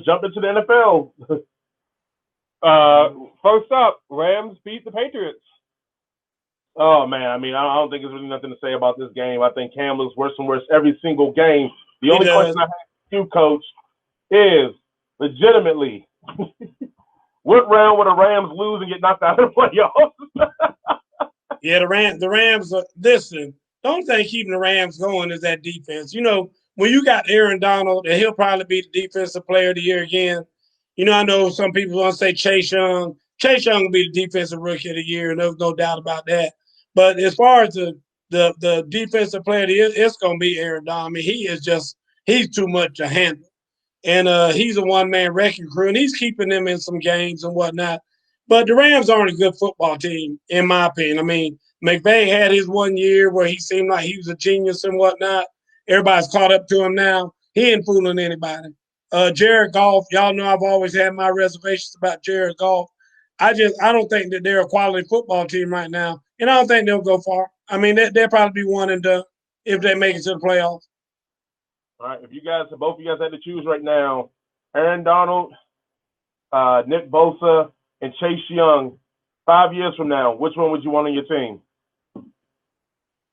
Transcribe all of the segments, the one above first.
Jump into the NFL. First up, Rams beat the Patriots. Oh man, I mean, I don't think there's really nothing to say about this game. I think Cam looks worse and worse every single game. The He only question does. I have for you, Coach, is legitimately, what round would the Rams lose and get knocked out of the playoffs? Yeah, the Rams are listen. The only thing keeping the Rams going is that defense. You know, when you got Aaron Donald, and he'll probably be the defensive player of the year again. You know, I know some people want to say Chase Young. Chase Young will be the defensive rookie of the year, and there's no doubt about that. But as far as the defensive player of the year, it's gonna be Aaron Donald. I mean, he's too much to handle. And he's a one-man wrecking crew, and he's keeping them in some games and whatnot. But the Rams aren't a good football team, in my opinion. I mean, McVay had his 1 year where he seemed like he was a genius and whatnot. Everybody's caught up to him now. He ain't fooling anybody. Jared Goff, y'all know I've always had my reservations about Jared Goff. I don't think that they're a quality football team right now, and I don't think they'll go far. I mean, they'll probably be one and done if they make it to the playoffs. All right, if both of you guys had to choose right now, Aaron Donald, Nick Bosa, and Chase Young, 5 years from now, which one would you want on your team?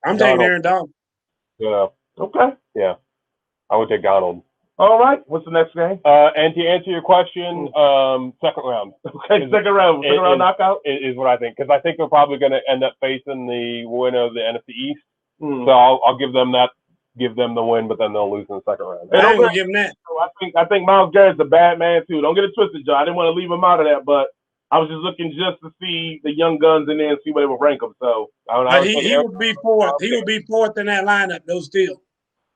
I'm taking Aaron Donald. Yeah. Okay. Yeah. I would take Donald. All right. What's the next game? And to answer your question, second round. Okay, second round knockout is what I think, because I think they're probably going to end up facing the winner of the NFC East. So I'll give them the win, but then they'll lose in the second round. I ain't gonna give them that. I think Myles Garrett's a bad man too. Don't get it twisted, Joe. I didn't want to leave him out of that, but I was just looking just to see the young guns in there and see where they would rank them. So he would be fourth. He would be fourth in that lineup, though. Still,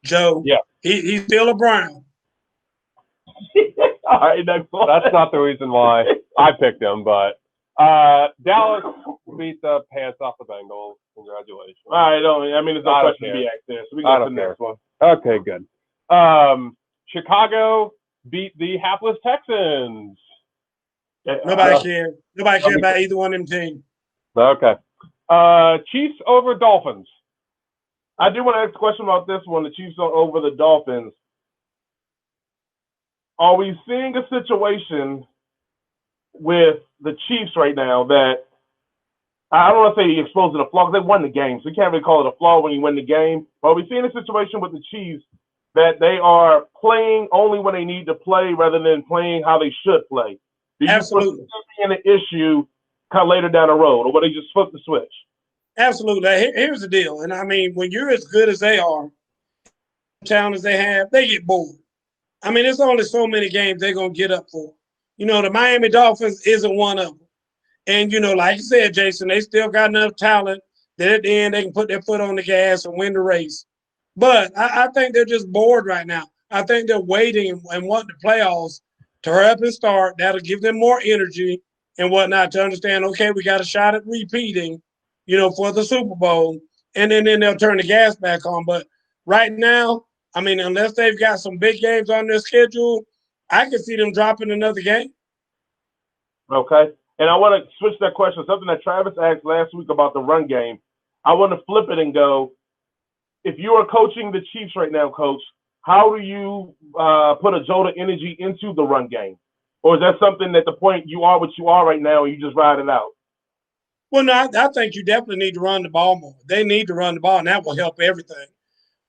Joe. Yeah, he's still a Brown. All right, next one. That's not the reason why I picked him, but Dallas beat the pants off the Bengals. Congratulations. All right, I mean, there's no question to be asked there, so we got to the next one. Okay, good. Chicago beat the hapless Texans. Nobody cares. Nobody cares about either one of them teams. Okay. Chiefs over Dolphins. I do want to ask a question about this one. The Chiefs over the Dolphins. Are we seeing a situation with the Chiefs right now that I don't want to say exposing a flaw because they won the game, so you can't really call it a flaw when you win the game. But are we seeing a situation with the Chiefs that they are playing only when they need to play rather than playing how they should play? Absolutely. Being an issue kind of later down the road, or will they just flip the switch? Absolutely. Here's the deal, and I mean, when you're as good as they are, talent as they have, they get bored. I mean, there's only so many games they're gonna get up for. You know, the Miami Dolphins isn't one of them. And, you know, like you said, Jason, they still got enough talent that at the end they can put their foot on the gas and win the race. But I think they're just bored right now. I think they're waiting and wanting the playoffs to hurry up and start. That'll give them more energy and whatnot to understand, okay, we got a shot at repeating, you know, for the Super Bowl. And then they'll turn the gas back on. But right now, I mean, unless they've got some big games on their schedule, I can see them dropping another game. Okay. And I want to switch that question. Something that Travis asked last week about the run game. I want to flip it and go, if you are coaching the Chiefs right now, Coach, how do you put a jolt of energy into the run game? Or is that something at the point you are what you are right now and you just ride it out? Well, no, I think you definitely need to run the ball more. They need to run the ball, and that will help everything.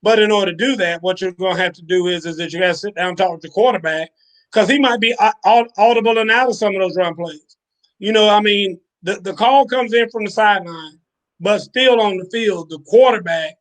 But in order to do that, what you're going to have to do is that you got to sit down and talk with the quarterback because he might be audible and out of some of those run plays. You know, I mean, the call comes in from the sideline, but still on the field, the quarterback,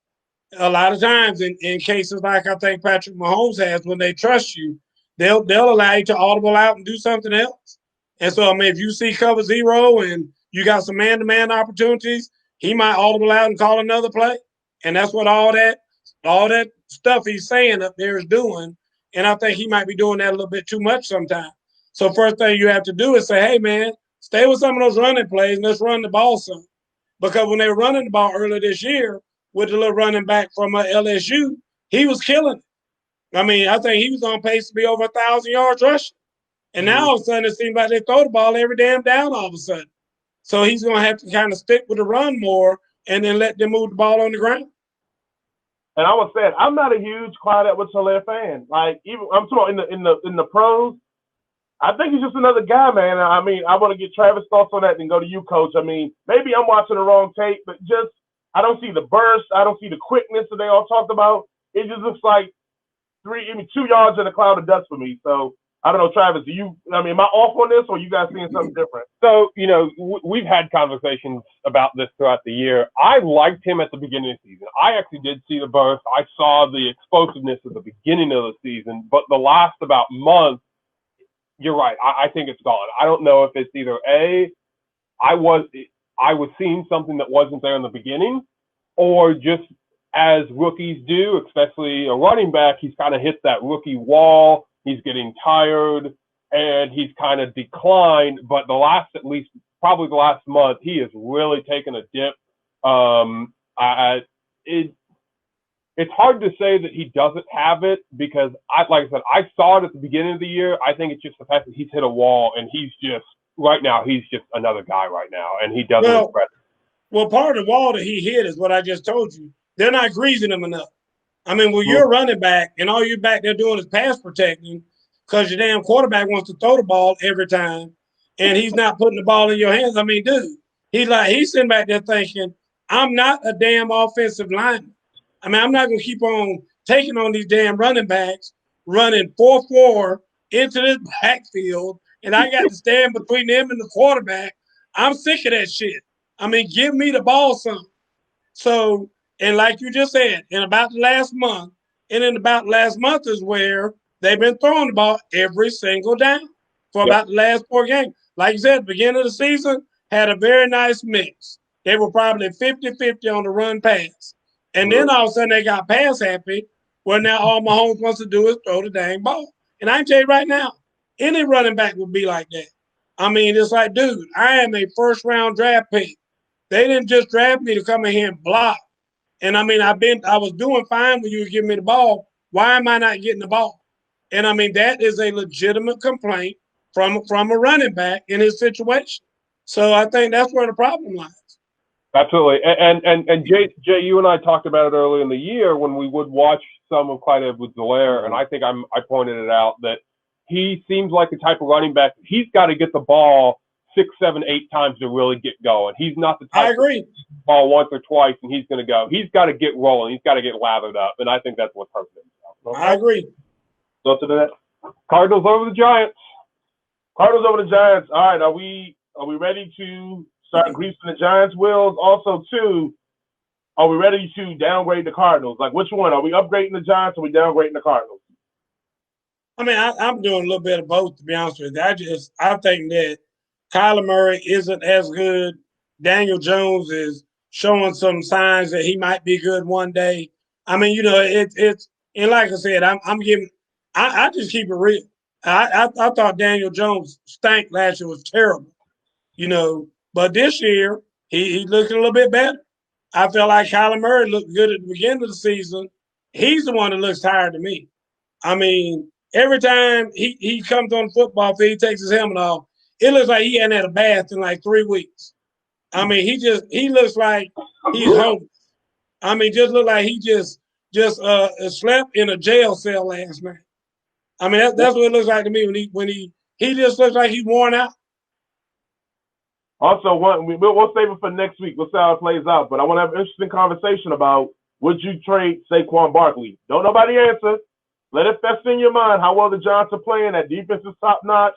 a lot of times in cases like I think Patrick Mahomes has, when they trust you, they'll allow you to audible out and do something else. And so, I mean, if you see cover zero and you got some man-to-man opportunities, he might audible out and call another play. And that's what all that stuff he's saying up there is doing. And I think he might be doing that a little bit too much sometimes. So first thing you have to do is say, hey, man, stay with some of those running plays and let's run the ball some. Because when they were running the ball earlier this year with the little running back from LSU, he was killing it. I mean, I think he was on pace to be over 1,000 yards rushing. And now all of a sudden it seems like they throw the ball every damn down all of a sudden. So he's going to have to kind of stick with the run more and then let them move the ball on the ground. And I was saying, I'm not a huge Clyde Edwards-Helaire fan. Like, even I'm talking in the pros, I think he's just another guy, man. I mean, I want to get Travis' thoughts on that and go to you, Coach. I mean, maybe I'm watching the wrong tape, but just I don't see the burst. I don't see the quickness that they all talked about. It just looks like 2 yards in a cloud of dust for me. So I don't know, Travis. Am I off on this, or are you guys seeing something different? So we've had conversations about this throughout the year. I liked him at the beginning of the season. I actually did see the burst. I saw the explosiveness at the beginning of the season, but the last about month. You're right. I think it's gone. I don't know if it's either I was seeing something that wasn't there in the beginning, or just as rookies do, especially a running back, he's kind of hit that rookie wall. He's getting tired and he's kind of declined. But probably the last month, he has really taken a dip. It's hard to say that he doesn't have it because, like I said, I saw it at the beginning of the year. I think it's just the fact that he's hit a wall and he's just another guy right now, and he doesn't impress. Well, part of the wall that he hit is what I just told you. They're not greasing him enough. I mean, when you're a running back and all you're back there doing is pass protecting because your damn quarterback wants to throw the ball every time and he's not putting the ball in your hands. I mean, dude, he's sitting back there thinking, I'm not a damn offensive lineman. I mean, I'm not going to keep on taking on these damn running backs, running 4-4 into this backfield, and I got to stand between them and the quarterback. I'm sick of that shit. I mean, give me the ball some. So, and like you just said, in about the last month is where they've been throwing the ball every single down for about the last 4 games. Like you said, beginning of the season, had a very nice mix. They were probably 50-50 on the run pass. And then all of a sudden they got pass happy, where now all Mahomes wants to do is throw the dang ball. And I can tell you right now, any running back would be like that. I mean, it's like, dude, I am a first-round draft pick. They didn't just draft me to come in here and block. And I mean, I was doing fine when you were giving me the ball. Why am I not getting the ball? And I mean, that is a legitimate complaint from a running back in his situation. So I think that's where the problem lies. Absolutely. And Jay, you and I talked about it earlier in the year when we would watch some of Clyde Edwards-Helaire, and I think I pointed it out that he seems like the type of running back. He's got to get the ball 6, 7, 8 times to really get going. He's not the type I agree. To get the ball once or twice and he's going to go. He's got to get rolling. He's got to get lathered up, and I think that's what's hurting him. Okay? I agree. So to that, Cardinals over the Giants. Cardinals over the Giants. All right, are we ready to start greasing the Giants' wheels? Also, too, are we ready to downgrade the Cardinals? Like, which one? Are we upgrading the Giants or are we downgrading the Cardinals? I mean, I'm doing a little bit of both, to be honest with you. I think that Kyler Murray isn't as good. Daniel Jones is showing some signs that he might be good one day. I mean, it's and like I said, I just keep it real. I thought Daniel Jones stank last year, was terrible, but this year he looked a little bit better. I felt like Kyler Murray looked good at the beginning of the season. He's the one that looks tired to me. I mean, every time he comes on the football field, he takes his helmet off, it looks like he hadn't had a bath in like 3 weeks. I mean, he looks like he's homeless. I mean, just look like he just slept in a jail cell last night. I mean, that's what it looks like to me when he just looks like he's worn out. Also, we'll save it for next week. We'll see how it plays out. But I want to have an interesting conversation about, would you trade Saquon Barkley? Don't nobody answer. Let it fester in your mind how well the Giants are playing. That defense is top notch.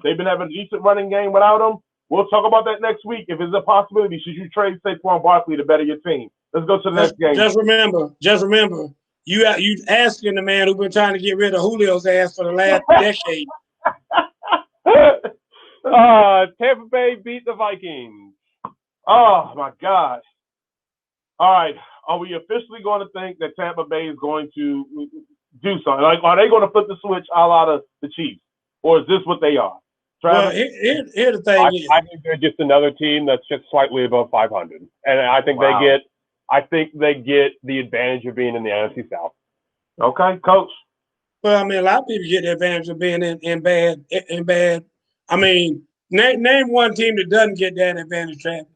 They've been having a decent running game without him. We'll talk about that next week. If it's a possibility, should you trade Saquon Barkley to better your team? Let's go to the next game. Just remember, you asking the man who's been trying to get rid of Julio's ass for the last decade. Tampa Bay beat the Vikings. Oh, my gosh. All right. Are we officially going to think that Tampa Bay is going to do something? Like, are they going to flip the switch a la the Chiefs? Or is this what they are? Travis? Well, here's the thing. I think they're just another team that's just slightly above 500. And I think they get the advantage of being in the NFC South. Okay, Coach. Well, I mean, a lot of people get the advantage of being in bad. I mean, name one team that doesn't get that advantage, Travis.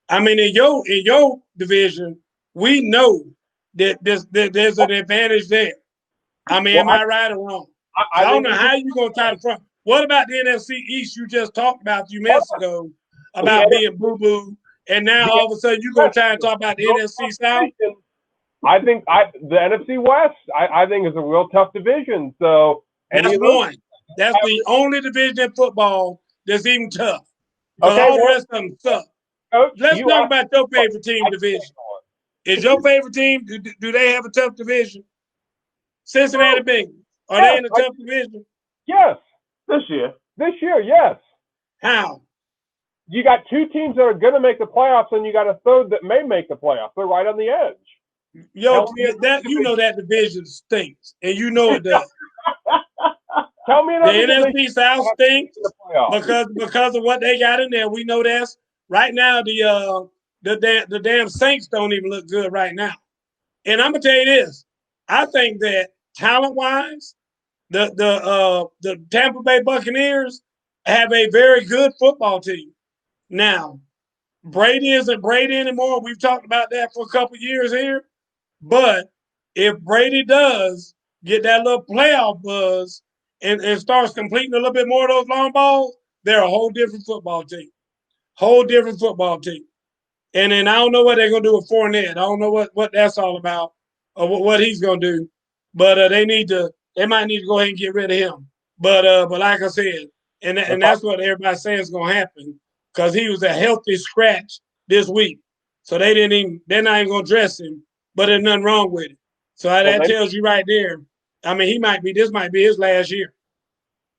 I mean, in your division, we know that there's an advantage there. I mean, am I right or wrong? I don't know how you're going to try to front. What about the NFC East you just talked about a few minutes ago about being boo-boo, and now all of a sudden you're going to try and talk about the NFC South? I think the NFC West, I think, is a real tough division. So that's one. That's the only division in football that's even tough. Because all the rest of them suck. Let's talk about your favorite team division. Is your favorite team, do they have a tough division? Cincinnati Bengals. Are they in a tough division? Yes. This year, yes. How? You got two teams that are going to make the playoffs, and you got a third that may make the playoffs. They're right on the edge. Yo, that division stinks, and you know it does. Tell me the NFC South stinks because of what they got in there. We know that's right now. The damn Saints don't even look good right now. And I'm gonna tell you this: I think that talent-wise, the Tampa Bay Buccaneers have a very good football team. Now, Brady isn't Brady anymore. We've talked about that for a couple years here. But if Brady does get that little playoff buzz and starts completing a little bit more of those long balls, they're a whole different football team. Whole different football team. And then I don't know what they're going to do with Fournette. I don't know what that's all about or what he's going to do. But they might need to go ahead and get rid of him. But like I said, and that's what everybody's saying is going to happen because he was a healthy scratch this week. So they're not even going to dress him, but there's nothing wrong with it. So that tells you right there. I mean, this might be his last year.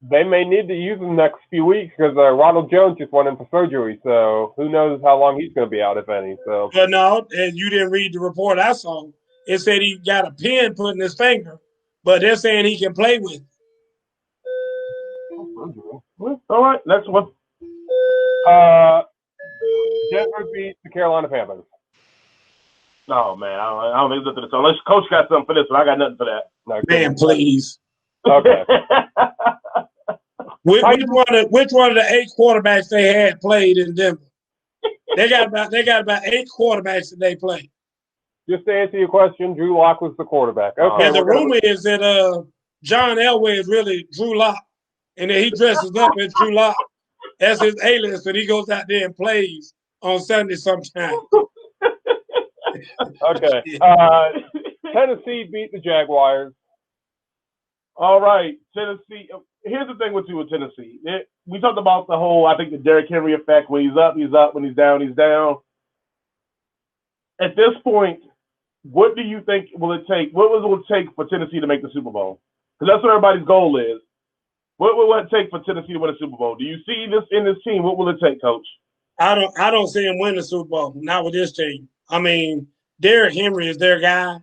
They may need to use him next few weeks because Ronald Jones just went in for surgery. So who knows how long he's going to be out, if any. So, but no, you didn't read the report I saw. It said he got a pin put in his finger, but they're saying he can play with it. All right, next one. Denver beat the Carolina Panthers. Oh man, I don't think it's nothing. So unless Coach got something for this one, I got nothing for that. No, man, please. Okay. Which one of the 8 quarterbacks they had played in Denver? They got about 8 quarterbacks that they played. Just to answer your question, Drew Lock was the quarterback. Okay. And the rumor is that John Elway is really Drew Lock, and then he dresses up as Drew Lock. That's his alias, and he goes out there and plays on Sunday sometimes. Okay. Tennessee beat the Jaguars. All right, Tennessee. Here's the thing with Tennessee. We talked about the whole, I think, the Derrick Henry effect. When he's up, he's up. When he's down, he's down. At this point, what do you think will it take? What will it take for Tennessee to make the Super Bowl? Because that's what everybody's goal is. What will it take for Tennessee to win a Super Bowl? Do you see this in this team? What will it take, Coach? I don't see him win the Super Bowl. Not with this team. I mean, Derrick Henry is their guy,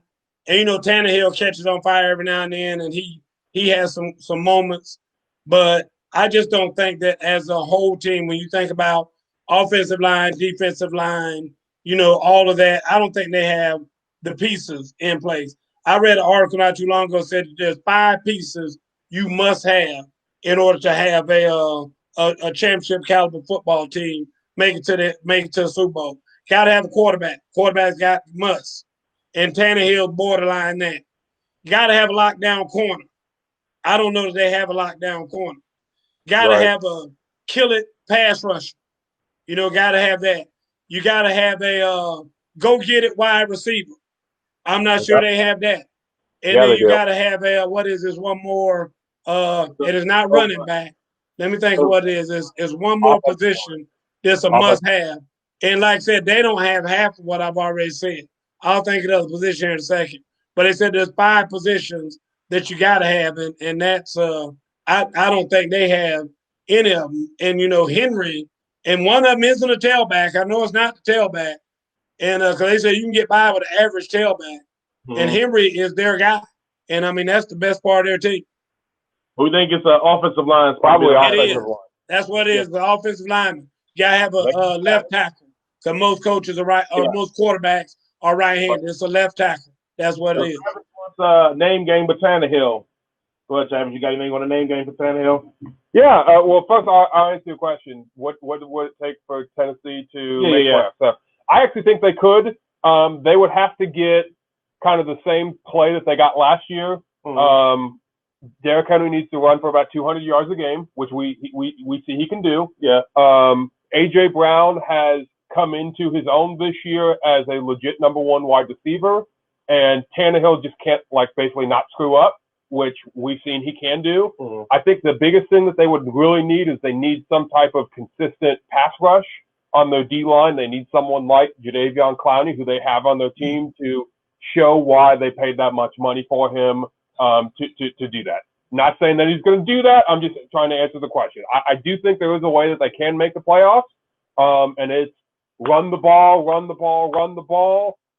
and Tannehill catches on fire every now and then, and he has some moments. But I just don't think that as a whole team, when you think about offensive line, defensive line, all of that, I don't think they have the pieces in place. I read an article not too long ago that said there's 5 pieces you must have in order to have a championship caliber football team make it to the Super Bowl. Got to have a quarterback. Quarterback's got must. And Tannehill borderline that. Got to have a lockdown corner. I don't know that they have a lockdown corner. Got to have a kill it pass rusher. Got to have that. You got to have a go get it wide receiver. I'm not sure they have that. And then you got to have one more. It is not running back. Let me think of what it is. It's one more position that's a must have. And like I said, they don't have half of what I've already said. I'll think of the other position in a second. But they said there's 5 positions that you got to have, and that's I don't think they have any of them. And Henry, and one of them isn't a tailback. I know it's not the tailback, and because they say you can get by with an average tailback, and Henry is their guy. And I mean that's the best part of their team. We think it's an offensive line, probably offensive line. That's what it is. The offensive lineman. You gotta have a left tackle. So most coaches are right, or most quarterbacks are right-handed. It's a left tackle. That's what it is. Name game for Tannehill. Go ahead, Travis. You got anything on the name game for Tannehill? Yeah. Well, first I'll answer your question. What would it take for Tennessee to make playoffs? So I actually think they could. They would have to get kind of the same play that they got last year. Derrick Henry needs to run for about 200 yards a game, which we see he can do. Yeah. A.J. Brown has come into his own this year as a legit number one wide receiver, and Tannehill just can't, like, basically not screw up, which we've seen he can do. Mm-hmm. I think the biggest thing that they would really need is they need some type of consistent pass rush on their D-line. They need someone like Jadeveon Clowney, who they have on their team, to show why they paid that much money for him to do that. Not saying that he's going to do that. I'm just trying to answer the question. I do think there is a way that they can make the playoffs, and it's run the ball,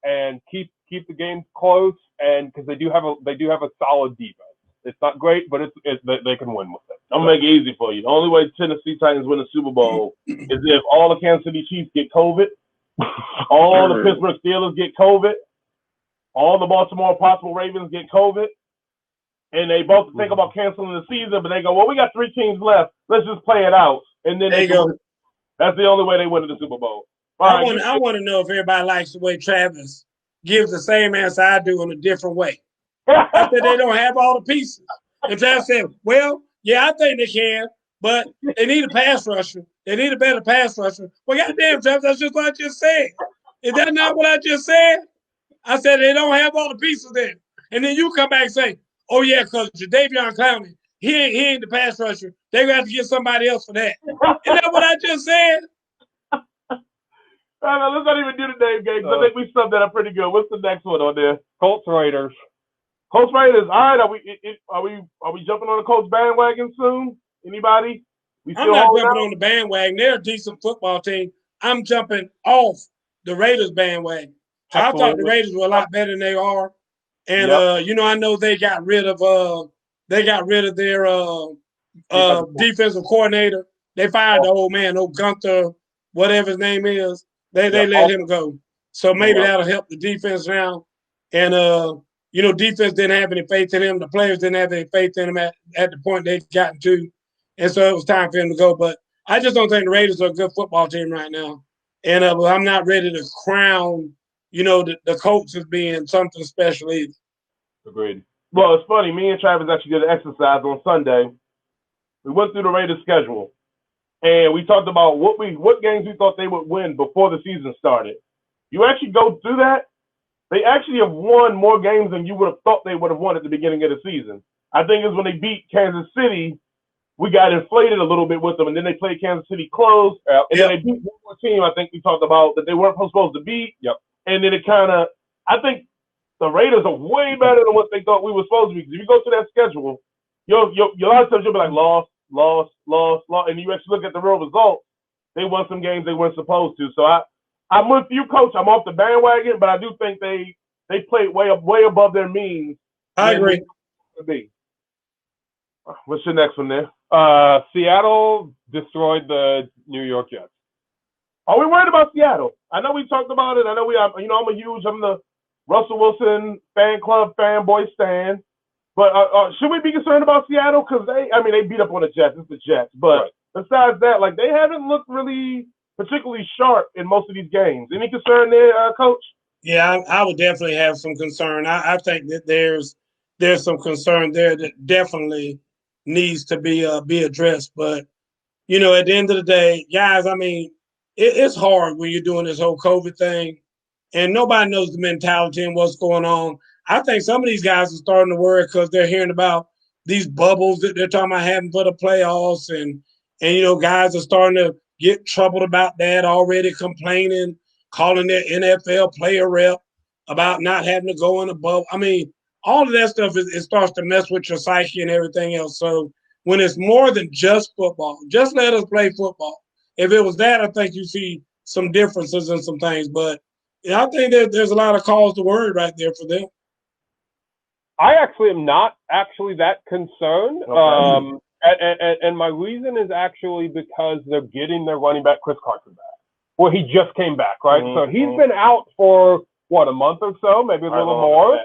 and keep the games close. And because they do have a solid defense. It's not great, but they can win with it. I'm gonna make it easy for you. The only way Tennessee Titans win the Super Bowl is if all the Kansas City Chiefs get COVID, all the Pittsburgh Steelers get COVID, all the Baltimore possible Ravens get COVID, and they both think about canceling the season, but they go, well, we got 3 teams left. Let's just play it out. And then they go. That's the only way they win the Super Bowl. I want to know if everybody likes the way Travis gives the same answer I do in a different way. I said they don't have all the pieces. And Travis said, well, yeah, I think they can, but they need a pass rusher. They need a better pass rusher. Well, goddamn, Travis, that's just what I just said. Is that not what I just said? I said they don't have all the pieces there. And then you come back and say, oh, yeah, because Jadeveon Clowney, he ain't the pass rusher. They're going to have to get somebody else for that. Isn't that what I just said? Let's not even do the name game. I think we summed that up pretty good. What's the next one on there? Colts Raiders. Colts Raiders. All right, are we jumping on the Colts bandwagon soon? Anybody? I'm not jumping on the bandwagon. They're a decent football team. I'm jumping off the Raiders bandwagon. I thought the Raiders were a lot better than they are. And I know they got rid of their defensive coordinator. They fired the old man, Gunther, whatever his name is. They let him go. So maybe that'll help the defense now. And defense didn't have any faith in him. The players didn't have any faith in him at the point they'd gotten to. And so it was time for him to go. But I just don't think the Raiders are a good football team right now. And I'm not ready to crown, the Colts as being something special either. Agreed. Well, it's funny. Me and Travis actually did an exercise on Sunday. We went through the Raiders' schedule, and we talked about what games we thought they would win before the season started. You actually go through that, they actually have won more games than you would have thought they would have won at the beginning of the season. I think it's when they beat Kansas City, we got inflated a little bit with them, and then they played Kansas City close, and then they beat one more team I think we talked about that they weren't supposed to beat. Yep. And then it kind of, I think the Raiders are way better than what they thought we were supposed to be. Because if you go through that schedule, a lot of times you'll be like, lost, and you actually look at the real results. They won some games they weren't supposed to. So I'm with you, Coach. I'm off the bandwagon, but I do think they played way above their means. I agree. What's your next one there? Seattle destroyed the New York Jets. Are we worried about Seattle? I know we talked about it. I know I'm the Russell Wilson fan club fanboy stan. But should we be concerned about Seattle? Because they beat up on the Jets. It's the Jets. But besides that, they haven't looked really particularly sharp in most of these games. Any concern there, Coach? Yeah, I would definitely have some concern. I think that there's some concern there that definitely needs to be addressed. But, at the end of the day, guys, it's hard when you're doing this whole COVID thing, and nobody knows the mentality and what's going on. I think some of these guys are starting to worry because they're hearing about these bubbles that they're talking about having for the playoffs, and guys are starting to get troubled about that already, complaining, calling their NFL player rep about not having to go in a bubble. All of that stuff it starts to mess with your psyche and everything else. So when it's more than just football, just let us play football. If it was that, I think you see some differences in some things. But I think there's a lot of cause to worry right there for them. I actually am not actually that concerned. Okay. And my reason is actually because they're getting their running back, Chris Carson, back. Well, he just came back, right? Mm-hmm. So he's been out for, a month or so, maybe a little more.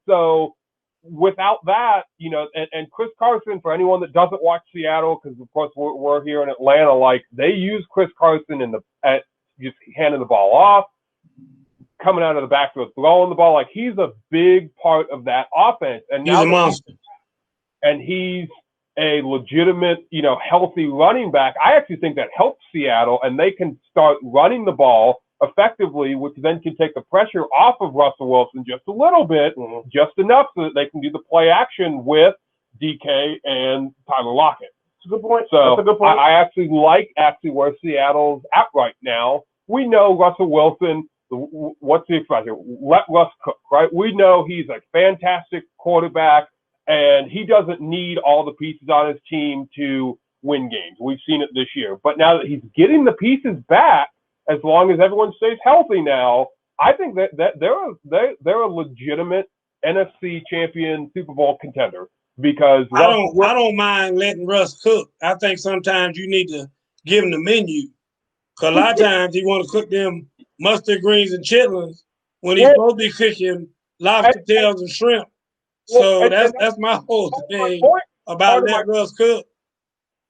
So without that, and Chris Carson, for anyone that doesn't watch Seattle, because, of course, we're here in Atlanta, they use Chris Carson at just handing the ball off, coming out of the backfield, throwing the ball. He's a big part of that offense. And he's a monster. and he's a legitimate, healthy running back, I actually think that helps Seattle, and they can start running the ball effectively, which then can take the pressure off of Russell Wilson just a little bit, just enough so that they can do the play action with DK and Tyler Lockett. That's a good point. So That's a good point. I actually like where Seattle's at right now. We know Russell Wilson, what's the expression? Let Russ cook, right? We know he's a fantastic quarterback, and he doesn't need all the pieces on his team to win games. We've seen it this year. But now that he's getting the pieces back, as long as everyone stays healthy now, I think that they're a legitimate NFC champion Super Bowl contender. Because I don't mind letting Russ cook. I think sometimes you need to give him the menu. Because a lot of times he want to cook them mustard greens and chitlins when he's supposed to be cooking lobster tails and shrimp. So that's my whole thing about letting Russ cook.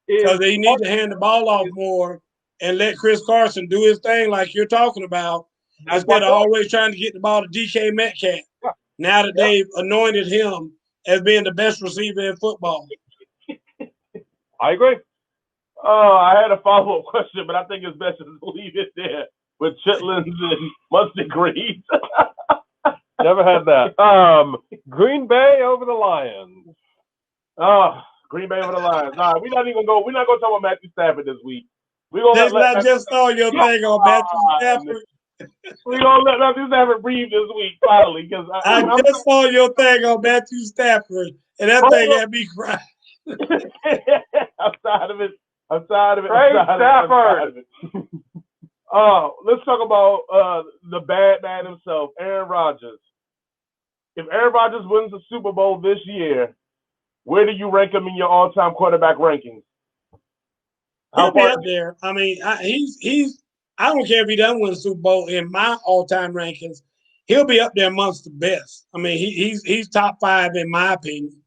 Because they need to hand the ball off more and let Chris Carson do his thing like you're talking about, instead of always trying to get the ball to DK Metcalf. Yeah. Now that they've anointed him as being the best receiver in football. I agree. I had a follow-up question, but I think it's best to leave it there with chitlins and mustard greens. Never had that. Green Bay over the Lions. Green Bay over the Lions. We're not going to talk about Matthew Stafford this week. I just saw your thing on Matthew Stafford. We're going to let Matthew Stafford breathe this week, finally. I just saw your thing on Matthew Stafford, and that thing had me crying. I'm tired of it. Trey Stafford. Let's talk about the bad man himself, Aaron Rodgers. If Aaron Rodgers wins the Super Bowl this year, where do you rank him in your all-time quarterback rankings? He'll be up there. I mean, he's. I don't care if he doesn't win the Super Bowl in my all-time rankings. He'll be up there amongst the best. I mean, he's top 5 in my opinion.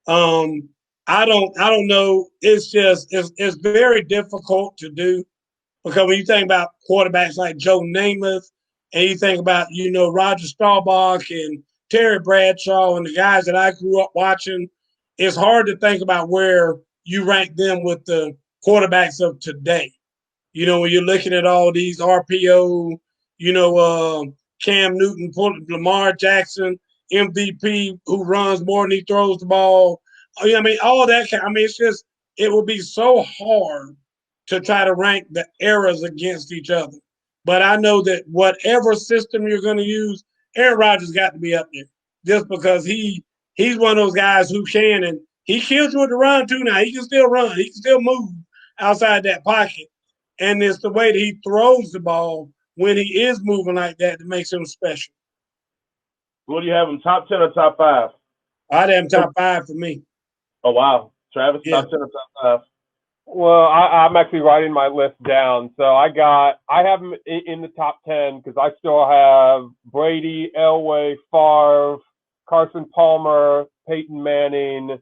I don't know. It's just it's very difficult to do, because when you think about quarterbacks like Joe Namath, and you think about Roger Staubach and Terry Bradshaw and the guys that I grew up watching, it's hard to think about where you rank them with the quarterbacks of today. When you're looking at all these RPO, Cam Newton, Lamar Jackson, MVP, who runs more than he throws the ball. I mean, all that. It's just, it will be so hard to try to rank the eras against each other. But I know that whatever system you're going to use, Aaron Rodgers got to be up there, just because he's one of those guys who can, and he kills you with the run too now. He can still run. He can still move outside that pocket. And it's the way that he throws the ball when he is moving like that makes him special. What do you have him, top 10 or top 5? I'd have him top 5 for me. Oh, wow. Travis, yeah. Top 10 or top 5? Well, I'm actually writing my list down. So I have him in the top 10 because I still have Brady, Elway, Favre, Carson Palmer, Peyton Manning.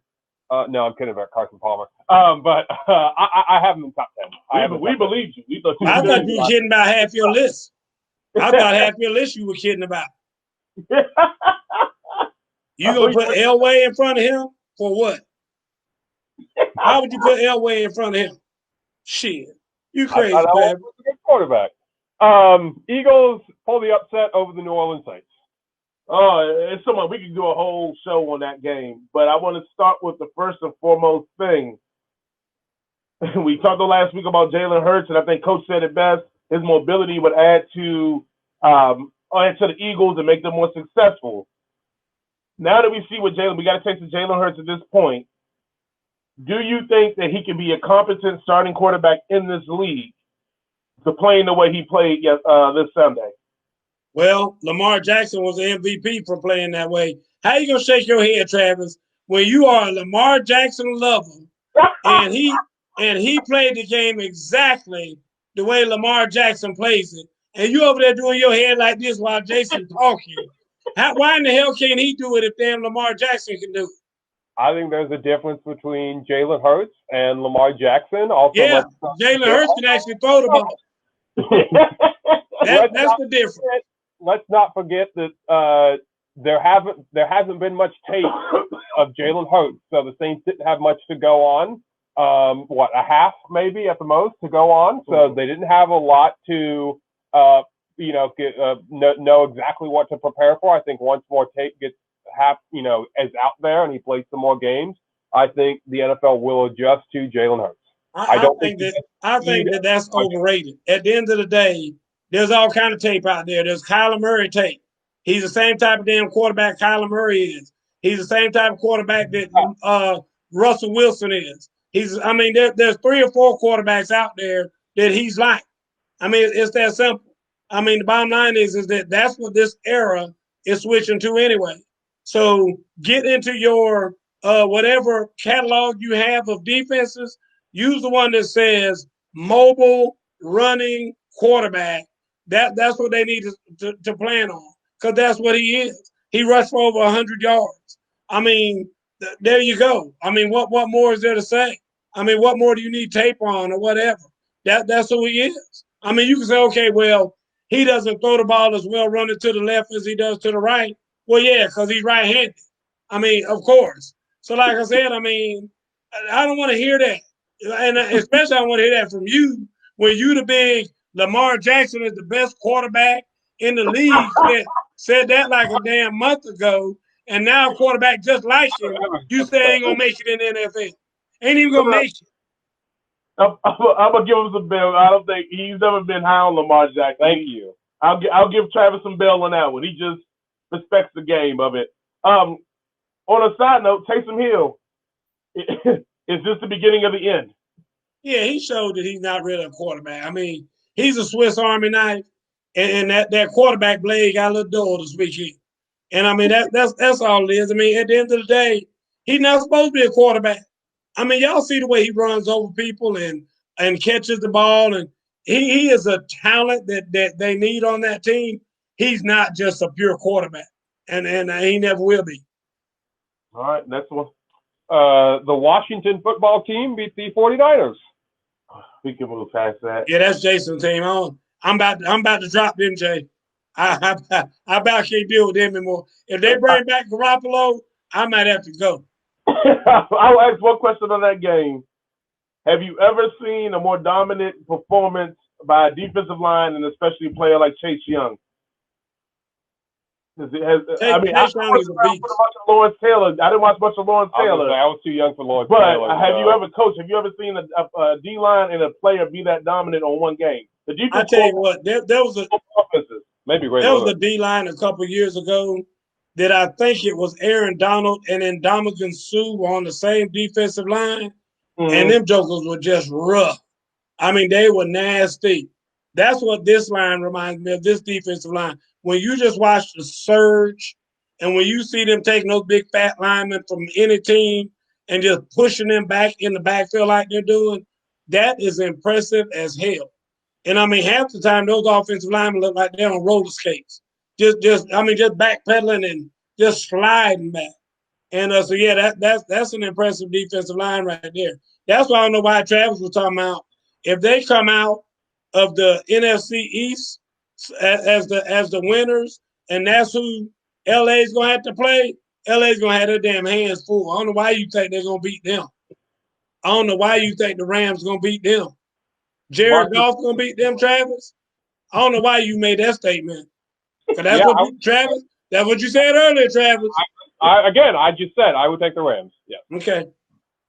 No, I'm kidding about Carson Palmer. But I have him in top 10. We believed you. I thought you were kidding about half your list. I thought half your list you were kidding about. You gonna put Elway in front of him for what? How would you put Elway in front of him? Shit, you crazy, man. Quarterback. Eagles pull the upset over the New Orleans Saints. Oh, it's someone we can do a whole show on that game, but I want to start with the first and foremost thing. We talked last week about Jalen Hurts, and I think Coach said it best. His mobility would add to the Eagles and make them more successful. Now that we see what we got to take to Jalen Hurts at this point. Do you think that he can be a competent starting quarterback in this league to playing the way he played this Sunday? Well, Lamar Jackson was the MVP for playing that way. How you gonna shake your head, Travis, when you are a Lamar Jackson lover and he played the game exactly the way Lamar Jackson plays it, and you over there doing your head like this while Jason talking? Why in the hell can't he do it if damn Lamar Jackson can do it? I think there's a difference between Jalen Hurts and Lamar Jackson. Also, yeah, Jalen Hurts can actually throw the ball. That's the difference. Let's not forget that there hasn't been much tape of Jalen Hurts, so the Saints didn't have much to go on. A half maybe at the most to go on, so they didn't have a lot to know exactly what to prepare for. I think once more tape is out there and he plays some more games, I think the NFL will adjust to Jalen Hurts. I think that's overrated. At the end of the day, there's all kind of tape out there. There's Kyler Murray tape. He's the same type of damn quarterback Kyler Murray is. He's the same type of quarterback that Russell Wilson is. There's 3 or 4 quarterbacks out there that he's like. I mean, it's that simple. I mean, the bottom line is that that's what this era is switching to anyway. So get into your whatever catalog you have of defenses. Use the one that says mobile running quarterback. That's what they need to plan on, because that's what he is. He rushed for over 100 yards. I mean, there you go. I mean, what more is there to say? I mean, what more do you need tape on or whatever? That's who he is. I mean, you can say, okay, well, he doesn't throw the ball as well running to the left as he does to the right. Well, yeah, because he's right-handed. I mean, of course. So like I said, I mean, I don't want to hear that. And especially I want to hear that from you when you the big Lamar Jackson is the best quarterback in the league said that like a damn month ago, and now a quarterback just like you say ain't going to make it in the NFL. Ain't even going to make it. I'm gonna give him some bail. I don't think he's never been high on Lamar Jackson. Thank you. I'll give Travis some bail on that one. He just respects the game of it. On a side note, Taysom Hill is this the beginning of the end? Yeah, he showed that he's not really a quarterback. I mean, he's a Swiss Army knife, and that quarterback blade got a little dull this weekend. And I mean that's all it is. I mean, at the end of the day, he's not supposed to be a quarterback. I mean, y'all see the way he runs over people and catches the ball, and he is a talent that they need on that team. He's not just a pure quarterback, and he never will be. All right, next one. The Washington football team beat the 49ers. We can move past that. Yeah, that's Jason's team. I'm about to drop them, Jay. I about can't deal with them anymore. If they bring back Garoppolo, I might have to go. I'll ask one question on that game. Have you ever seen a more dominant performance by a defensive line, and especially a player like Chase Young? I didn't watch much of Lawrence Taylor. I was too young for Lawrence Taylor. But have you ever seen a D-line and a player be that dominant on one game? I tell you what, there was a D-line a couple years ago that I think it was Aaron Donald and then Ndamukong Suh were on the same defensive line, and them jokers were just rough. I mean, they were nasty. That's what this line reminds me of, this defensive line. When you just watch the surge and when you see them taking those big fat linemen from any team and just pushing them back in the backfield like they're doing, that is impressive as hell. And I mean, half the time those offensive linemen look like they're on roller skates. Just backpedaling and just sliding back. And so yeah, that's an impressive defensive line right there. That's why I don't know why Travis was talking about if they come out of the NFC East as the winners, and that's who LA's gonna have to play. LA's gonna have their damn hands full. I don't know why you think they're gonna beat them. I don't know why you think the Rams gonna beat them. Jared Goff gonna beat them, Travis. I don't know why you made that statement. Because that's Travis. That's what you said earlier, Travis. I just said I would take the Rams. Yeah. Okay.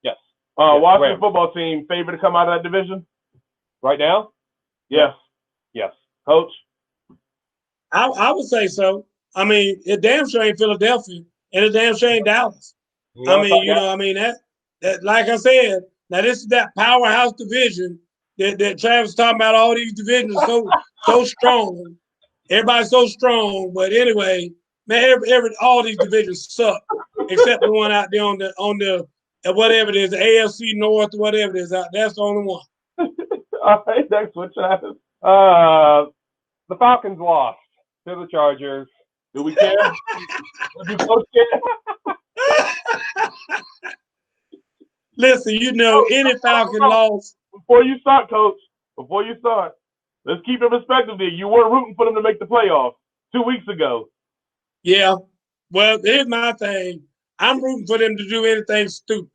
Yes. Washington football team favorite to come out of that division right now? Yes. Yes. Coach? I would say so. I mean, it damn sure ain't Philadelphia, and it damn sure ain't Dallas. That like I said, now this is that powerhouse division that Travis talking about. All these divisions so strong. Everybody's so strong, but anyway, man, all these divisions suck except the one out there on the whatever it is, the AFC North, whatever it is out. That's the only one. All right, next one, Travis. The Falcons lost to the Chargers. Do we care? Do Coach care? Listen, any Falcon loss. Before you start, Coach, let's keep it perspective there. You were rooting for them to make the playoffs 2 weeks ago. Yeah. Well, here's my thing. I'm rooting for them to do anything stupid.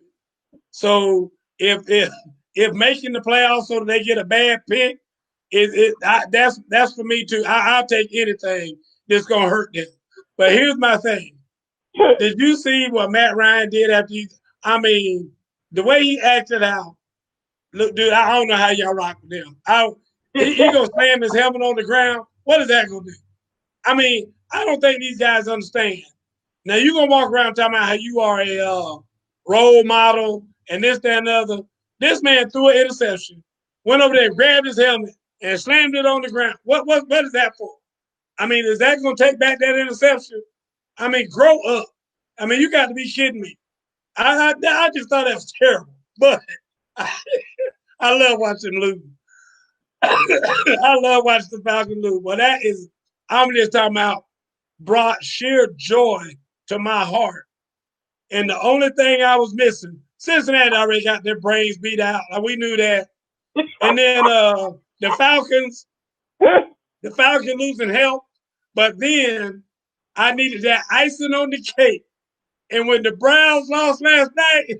So if making the playoffs so that they get a bad pick, that's for me too. I'll take anything that's gonna hurt them. But here's my thing. Did you see what Matt Ryan did after I mean, the way he acted out. Look, dude, I don't know how y'all rock with them. He gonna slam his helmet on the ground. What is that gonna do? I mean, I don't think these guys understand. Now you're gonna walk around talking about how you are a role model and this, that, and the other. This man threw an interception, went over there, grabbed his helmet, and slammed it on the ground. What is that for? I mean, is that gonna take back that interception? I mean, grow up. I mean, you got to be kidding me. I just thought that was terrible. But I love watching them lose. I love watching the Falcons lose. But I'm just talking about brought sheer joy to my heart. And the only thing I was missing, Cincinnati already got their brains beat out. We knew that. And then the Falcons losing helped. But then I needed that icing on the cake. And when the Browns lost last night,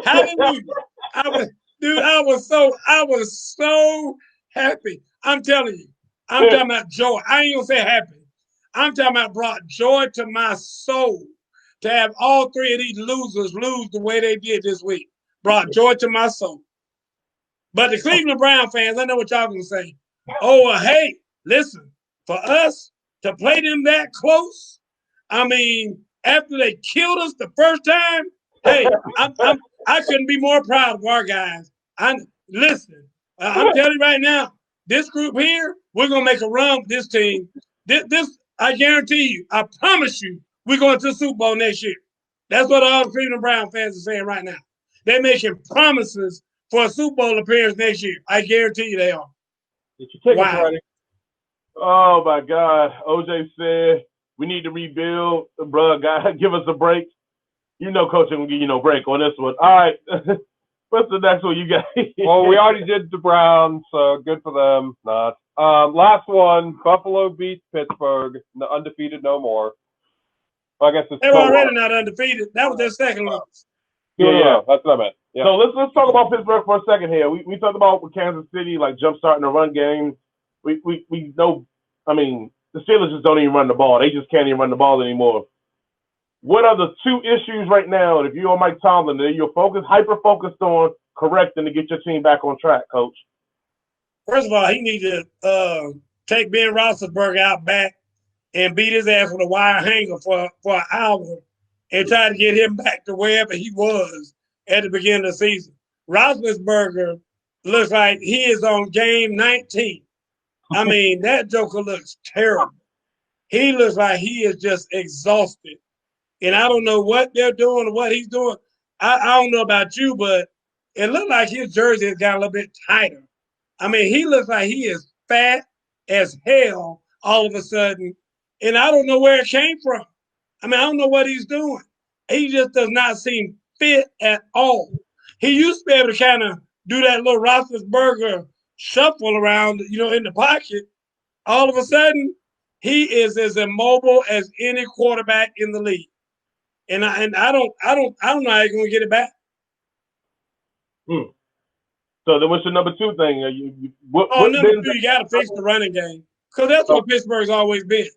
hallelujah. I was so happy. I'm telling you. I'm talking about joy. I ain't gonna say happy. I'm talking about brought joy to my soul to have all three of these losers lose the way they did this week. Brought joy to my soul. But the Cleveland Brown fans, I know what y'all gonna say. Oh, well, hey, listen, for us to play them that close, I mean, after they killed us the first time, hey, I couldn't be more proud of our guys. Listen, I'm telling you right now, this group here, we're gonna make a run with this team. This I guarantee you, I promise you, we're going to the Super Bowl next year. That's what all the Cleveland Brown fans are saying right now. They're making promises for a Super Bowl appearance next year. I guarantee you they are. Did you take it, Friday? Oh my God! OJ said we need to rebuild, bro. God, give us a break. You know, Coach ain't gonna give you no break on this one. All right, what's the next one you got? Well, we already did the Browns, so good for them. Not. Last one, Buffalo beats Pittsburgh, undefeated no more. I guess it's they're already not undefeated. That was their second loss. Yeah, that's what I meant. Yeah. So let's talk about Pittsburgh for a second here. We talked about with Kansas City, like jumpstarting the run game. We know, I mean, the Steelers just don't even run the ball. They just can't even run the ball anymore. What are the two issues right now, if you're Mike Tomlin, that you're hyper-focused on correcting to get your team back on track, Coach? First of all, he needs to take Ben Roethlisberger out back and beat his ass with a wire hanger for an hour and try to get him back to wherever he was at the beginning of the season. Roethlisberger looks like he is on game 19. I mean, that joker looks terrible. He looks like he is just exhausted. And I don't know what they're doing or what he's doing. I don't know about you, but it looked like his jersey has got a little bit tighter. I mean, he looks like he is fat as hell all of a sudden. And I don't know where it came from. I mean, I don't know what he's doing. He just does not seem fit at all. He used to be able to kind of do that little Roethlisberger shuffle around, in the pocket. All of a sudden, he is as immobile as any quarterback in the league. And I don't know how you're gonna get it back. So then, what's your number two thing? Number two, you got to fix the running game because that's what Pittsburgh's always been.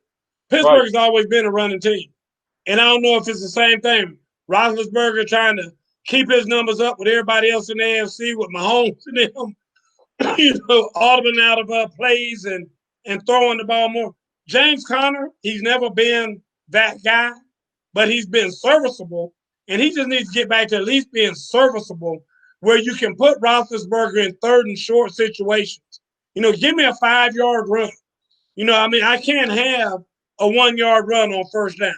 Pittsburgh's always been a running team, and I don't know if it's the same thing. Roethlisberger trying to keep his numbers up with everybody else in the AFC with Mahomes and them, audible out of plays and throwing the ball more. James Conner, he's never been that guy, but he's been serviceable, and he just needs to get back to at least being serviceable where you can put Roethlisberger in third and short situations. Give me a 5-yard run. I can't have a 1-yard run on first down.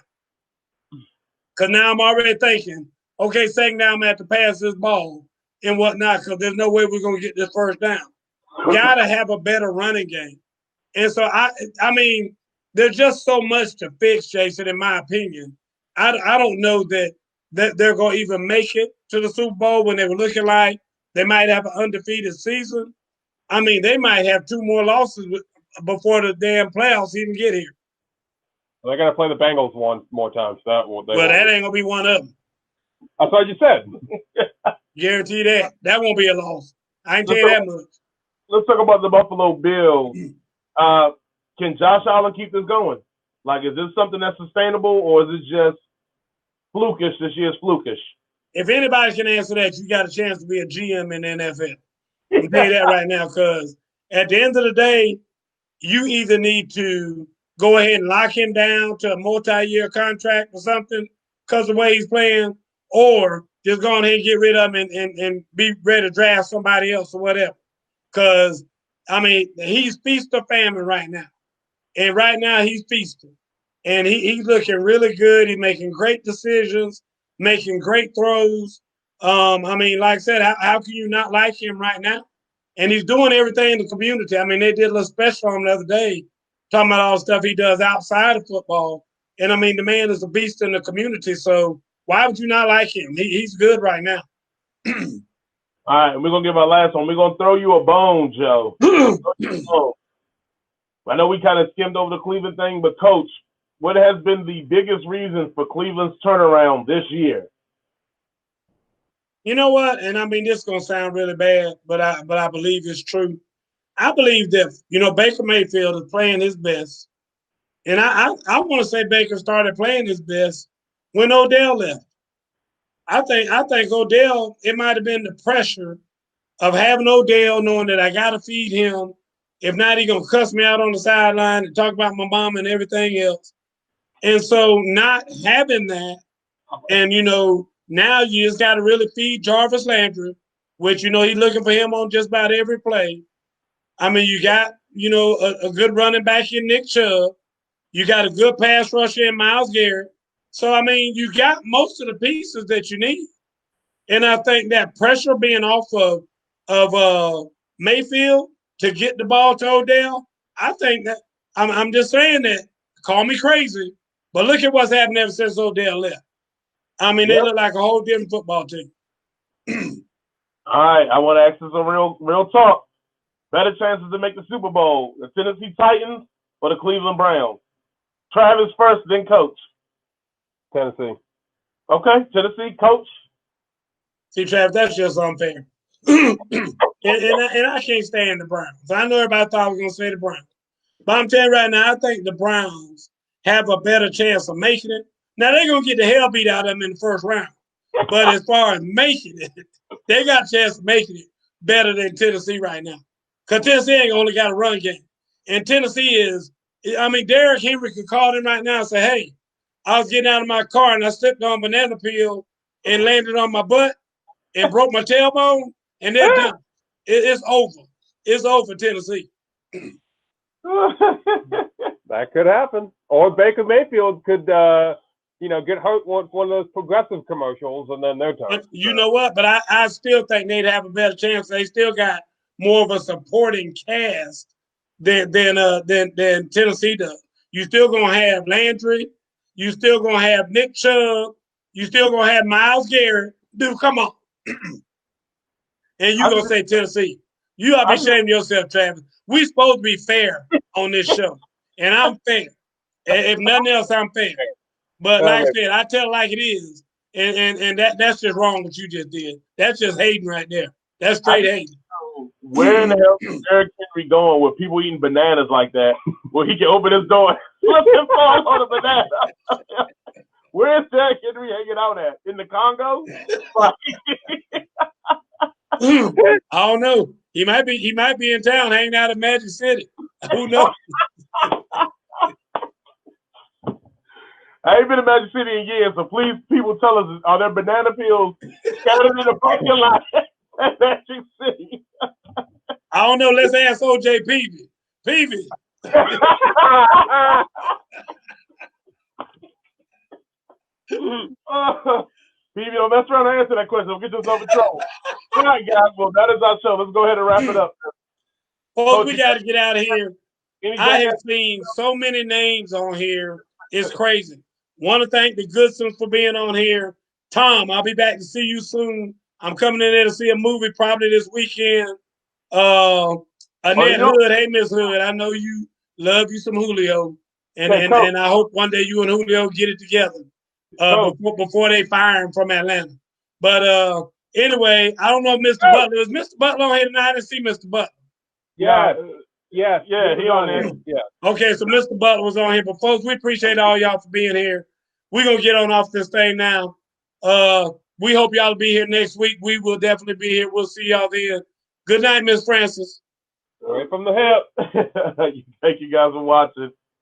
Because now I'm already thinking, okay, second down, I'm going to have to pass this ball and whatnot because there's no way we're going to get this first down. Got to have a better running game. And so, I mean, there's just so much to fix, Jason, in my opinion. I don't know that they're going to even make it to the Super Bowl when they were looking like they might have an undefeated season. I mean, they might have 2 more losses before the damn playoffs even get here. They're going to play the Bengals one more time. So that ain't going to be one of them. That's what you said. Guarantee that. That won't be a loss. I ain't tell you that much. Let's talk about the Buffalo Bills. Can Josh Allen keep this going? Like, is this something that's sustainable, or is it just flukish? This year's flukish. If anybody can answer that, you got a chance to be a GM in the NFL. I'm telling you that right now, because at the end of the day, you either need to go ahead and lock him down to a multi-year contract or something because of the way he's playing, or just go ahead and get rid of him and be ready to draft somebody else or whatever. Because, I mean, he's feast or famine right now. And right now he's feasting. And he's looking really good. He's making great decisions, making great throws. I mean, like I said, how can you not like him right now? And he's doing everything in the community. I mean, they did a little special on him the other day, talking about all the stuff he does outside of football. And, I mean, the man is a beast in the community. So why would you not like him? He's good right now. All right, we're going to give our last one. We're going to throw you a bone, Joe. I know we kind of skimmed over the Cleveland thing, but, Coach, what has been the biggest reason for Cleveland's turnaround this year? You know what? And I mean, this is gonna sound really bad, but I believe it's true. I believe that, you know, Baker Mayfield is playing his best. And I want to say Baker started playing his best when Odell left. I think Odell, it might have been the pressure of having Odell, knowing that I gotta feed him. If not, he's gonna cuss me out on the sideline and talk about my mom and everything else. And so not having that, and, you know, now you just got to really feed Jarvis Landry, which, you know, he's looking for him on just about every play. I mean, you got, you know, a good running back in Nick Chubb. You got a good pass rusher in Myles Garrett. So, I mean, you got most of the pieces that you need. And I think that pressure being off of Mayfield to get the ball to Odell, I think that I'm just saying that, call me crazy, but look at what's happened ever since Odell left. I mean, they look like a whole different football team. All right, I want to ask this a real talk. Better chances to make the Super Bowl, the Tennessee Titans or the Cleveland Browns? Travis first, then Coach. Tennessee. Okay, Tennessee, Coach. See, Travis, that's just unfair. and I can't stand the Browns. I know everybody thought I was going to say the Browns. But I'm telling you right now, I think the Browns have a better chance of making it. Now, they're going to get the hell beat out of them in the first round. But as far as making it, they got a chance of making it better than Tennessee right now. Because Tennessee ain't only got a run game. And Tennessee is, I mean, Derrick Henry could call them right now and say, hey, I was getting out of my car and I slipped on banana peel and landed on my butt and broke my tailbone, and they're done. It's over. It's over, Tennessee. That could happen. Or Baker Mayfield could, you know, get hurt with one of those progressive commercials, and then they're done. You know what? But I still think they'd have a better chance. They still got more of a supporting cast than Tennessee does. You still gonna have Landry. You still gonna have Nick Chubb. You still gonna have Myles Garrett. Dude, come on. And you gonna say Tennessee? You ought to be ashamed of yourself, Travis. We supposed to be fair on this show, and I'm fair. If nothing else, I'm fair. But like I said, I tell it like it is, and that's just wrong what you just did. That's just hating right there. That's straight hating. Where in the hell is Derrick Henry going with people eating bananas like that, where he can open his door and slip and fall on a banana? Where is Derrick Henry hanging out at? In the Congo? I don't know. He might be in town hanging out in Magic City. Who knows? I ain't been to Magic City in years, so please, people, tell us, are there banana peels scattered in the parking lot at Magic City? I don't know. Let's ask OJ Peavy. Peavy. Peavy, don't mess around and answer that question. We'll get yourself in trouble. All right, guys. Well, that is our show. Let's go ahead and wrap it up. Folks, we got to get out of here. I have seen so many names on here. It's crazy. Want to thank the Goodsons for being on here. Tom, I'll be back to see you soon. I'm coming in there to see a movie probably this weekend. Annette Hood, hey, Miss Hood, I know you love you some Julio. And I hope one day you and Julio get it together before they fire him from Atlanta. But anyway, I don't know if Mr. Butler is Mr. Butler on here tonight. I didn't see Mr. Butler. Yeah, he on there. Yeah. Okay, so Mr. Butler was on here, but folks, we appreciate all y'all for being here. We're gonna get on off this thing now. We hope y'all will be here next week. We will definitely be here. We'll see y'all then. Good night, Miss Francis. Right from the hip. Thank you guys for watching.